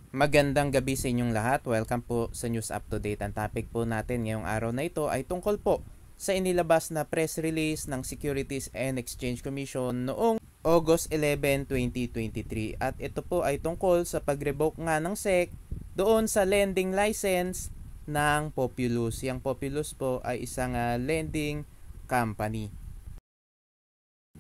Magandang gabi sa inyong lahat. Welcome po sa News Up to Date. Ang topic po natin ngayong araw na ito ay tungkol po sa inilabas na press release ng Securities and Exchange Commission noong August 11, 2023. At ito po ay tungkol sa pag-revoke nga ng SEC doon sa lending license ng Populus. Yang Populus po ay isang lending company.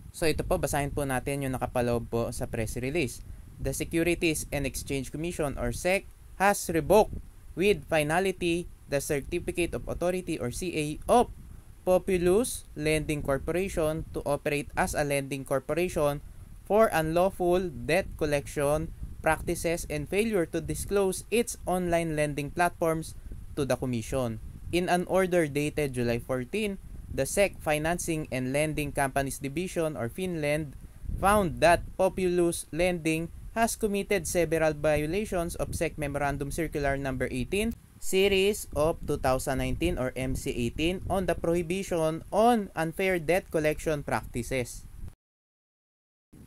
So ito po, basahin po natin yung nakapaloob po sa press release. The Securities and Exchange Commission or SEC has revoked with finality the Certificate of Authority or CA of Populus Lending Corporation to operate as a lending corporation for unlawful debt collection practices and failure to disclose its online lending platforms to the Commission. In an order dated July 14, the SEC Financing and Lending Companies Division or FinLend found that Populus Lending has committed several violations of SEC Memorandum Circular Number 18, Series of 2019 or MC18 on the prohibition on unfair debt collection practices.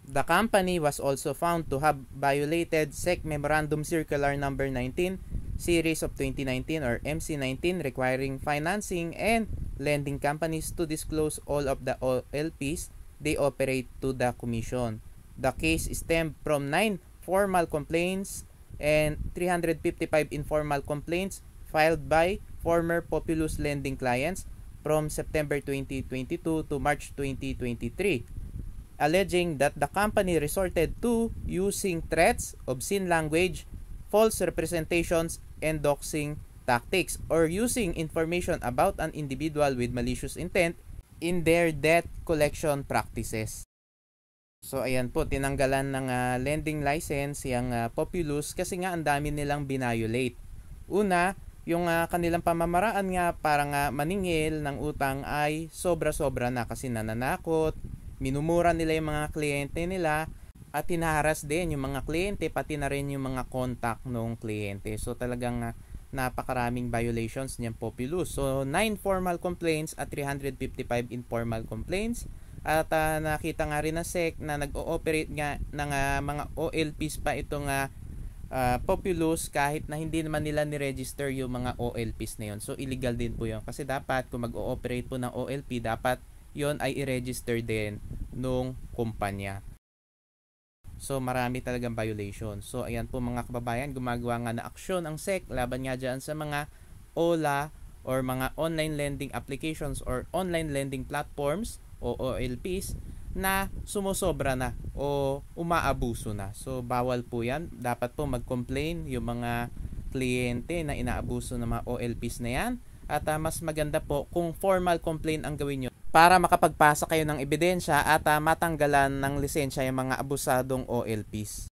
The company was also found to have violated SEC Memorandum Circular Number 19, Series of 2019 or MC19 requiring financing and lending companies to disclose all of the OLPs they operate to the Commission. The case stemmed from 9 formal complaints and 355 informal complaints filed by former Populus lending clients from September 2022 to March 2023, alleging that the company resorted to using threats, obscene language, false representations, and doxing tactics, or using information about an individual with malicious intent in their debt collection practices. So ayan po, tinanggalan ng lending license yung Populus kasi nga ang dami nilang binayolate. Una, yung kanilang pamamaraan nga para nga maningil ng utang ay sobra-sobra na kasi nananakot, minumura nila yung mga kliyente nila at hinaharas din yung mga kliyente pati na rin yung mga contact ng kliyente. So talagang napakaraming violations niyang Populus. So 9 formal complaints at 355 informal complaints. At nakita nga rin na SEC na nag-ooperate nga ng mga OLPs pa itong Populus kahit na hindi naman nila ni-register yung mga OLPs na yun. So illegal din po yun. Kasi dapat kung mag-ooperate po ng OLP, dapat yon ay i-register din nung kumpanya. So marami talagang violation. So ayan po mga kababayan, gumagawa nga na aksyon ang SEC laban nga dyan sa mga OLA or mga online lending applications or online lending platforms o OLPs na sumusobra na o umaabuso na. So bawal po yan. Dapat po mag-complain yung mga kliyente na inaabuso ng mga OLPs na yan. At mas maganda po kung formal complaint ang gawin nyo para makapagpasa kayo ng ebidensya at matanggalan ng lisensya yung mga abusadong OLPs.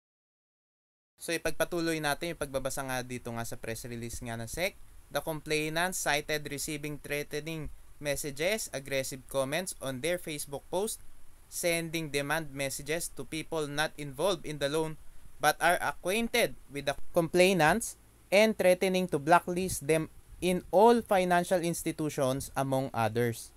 So ipagpatuloy natin yung pagbabasa nga dito nga sa press release nga ng SEC. The complainants cited receiving threatening messages, aggressive comments on their Facebook post, sending demand messages to people not involved in the loan but are acquainted with the complainants, and threatening to blacklist them in all financial institutions among others.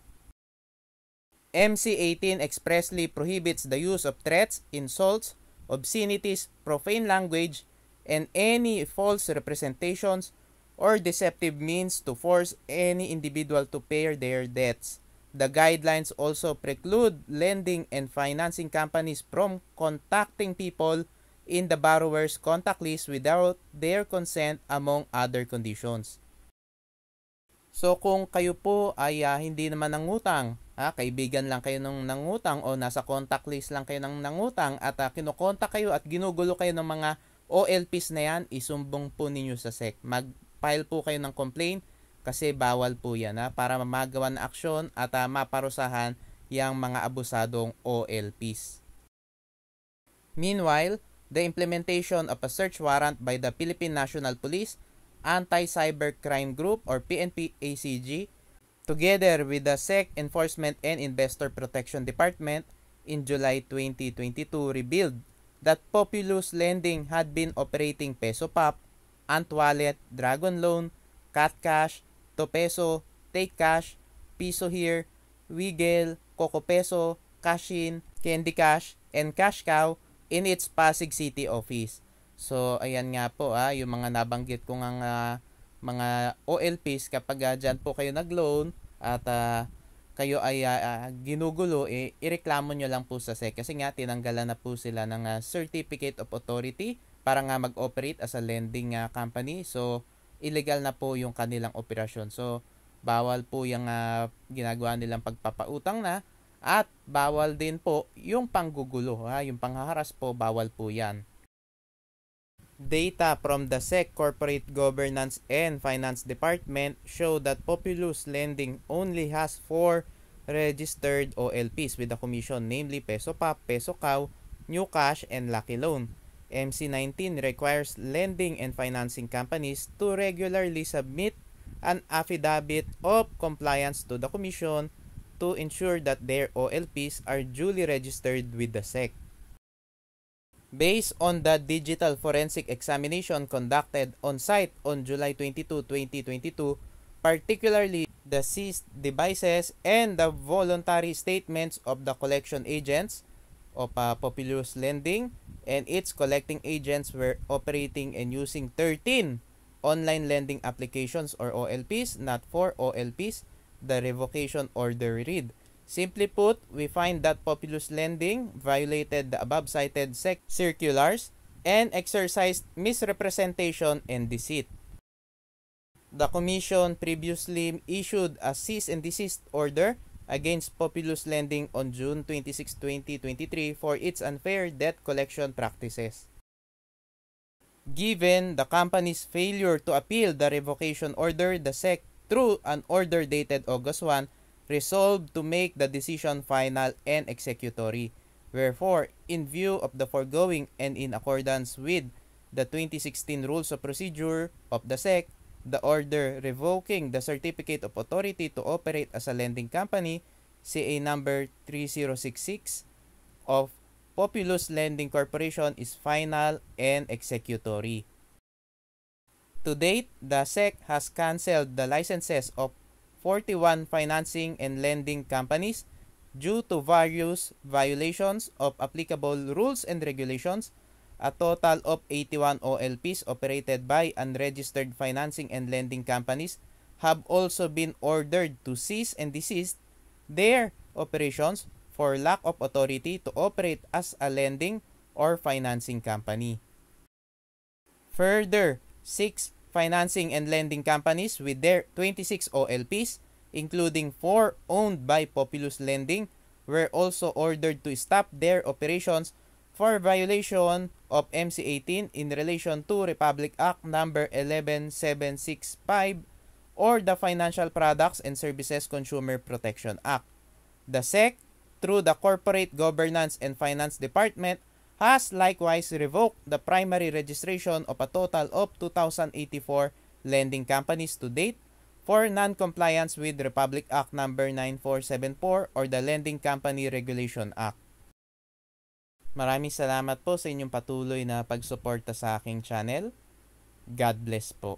MC18 expressly prohibits the use of threats, insults, obscenities, profane language, and any false representations or deceptive means to force any individual to pay their debts. The guidelines also preclude lending and financing companies from contacting people in the borrower's contact list without their consent, among other conditions. So kung kayo po ay hindi naman nangutang, kaibigan lang kayo ng nangutang o nasa contact list lang kayo ng nangutang at kinokontak kayo at ginugulo kayo ng mga OLPs na yan, isumbong po ninyo sa SEC. Mag-file po kayo ng complaint kasi bawal po yan para magawa na aksyon at maparusahan yung mga abusadong OLPs. Meanwhile, the implementation of a search warrant by the Philippine National Police Anti-Cybercrime Group or PNP-ACG together with the SEC Enforcement and Investor Protection Department in July 2022 revealed that Populus Lending had been operating PesoPop, Ant Wallet, Dragon Loan, CatCash, ToPeso, Take Cash, Piso Here, Wiggle, Coco Peso, Cashin, Candy Cash, and Cash Cow in its Pasig City office. So ayan nga po yung mga nabanggit ko ng mga OLPs kapag dyan po kayo nag-loan at kayo ay ginugulo, ireklamo nyo lang po sa SEC kasi nga tinanggalan na po sila ng Certificate of Authority para nga mag-operate as a lending company. So illegal na po yung kanilang operasyon. So bawal po yung ginagawa nilang pagpapautang na at bawal din po yung panggugulo. Yung panghaharas po, bawal po yan. Data from the SEC Corporate Governance and Finance Department show that Populus Lending only has 4 registered OLPs with the commission, namely PesoPap, PesoCow, New Cash, and Lucky Loan. MC19 requires lending and financing companies to regularly submit an affidavit of compliance to the commission to ensure that their OLPs are duly registered with the SEC. Based on the digital forensic examination conducted on-site on July 22, 2022, particularly the seized devices and the voluntary statements of the collection agents of Populus Lending and its collecting agents were operating and using 13 online lending applications or OLPs, not 4 OLPs, the revocation order read. Simply put, we find that Populus Lending violated the above cited SEC circulars and exercised misrepresentation and deceit. The Commission previously issued a cease and desist order against Populus Lending on June 26, 2023 for its unfair debt collection practices. Given the company's failure to appeal the revocation order, the SEC, through an order dated August 1, resolved to make the decision final and executory. Wherefore, in view of the foregoing and in accordance with the 2016 Rules of Procedure of the SEC, the order revoking the Certificate of Authority to operate as a lending company, CA number 3066 of Populus Lending Corporation is final and executory. To date, the SEC has canceled the licenses of 41 financing and lending companies due to various violations of applicable rules and regulations. A total of 81 OLPs operated by unregistered financing and lending companies have also been ordered to cease and desist their operations for lack of authority to operate as a lending or financing company. Further, 6 financing and lending companies with their 26 OLPs, including 4 owned by Populus Lending, were also ordered to stop their operations for violation of MC18 in relation to Republic Act number 11765 or the Financial Products and Services Consumer Protection Act. The SEC, through the Corporate Governance and Finance Department, has likewise revoked the primary registration of a total of 2,084 lending companies to date for non-compliance with Republic Act number 9474 or the Lending Company Regulation Act. Maraming salamat po sa inyong patuloy na pagsuporta sa aking channel. God bless po.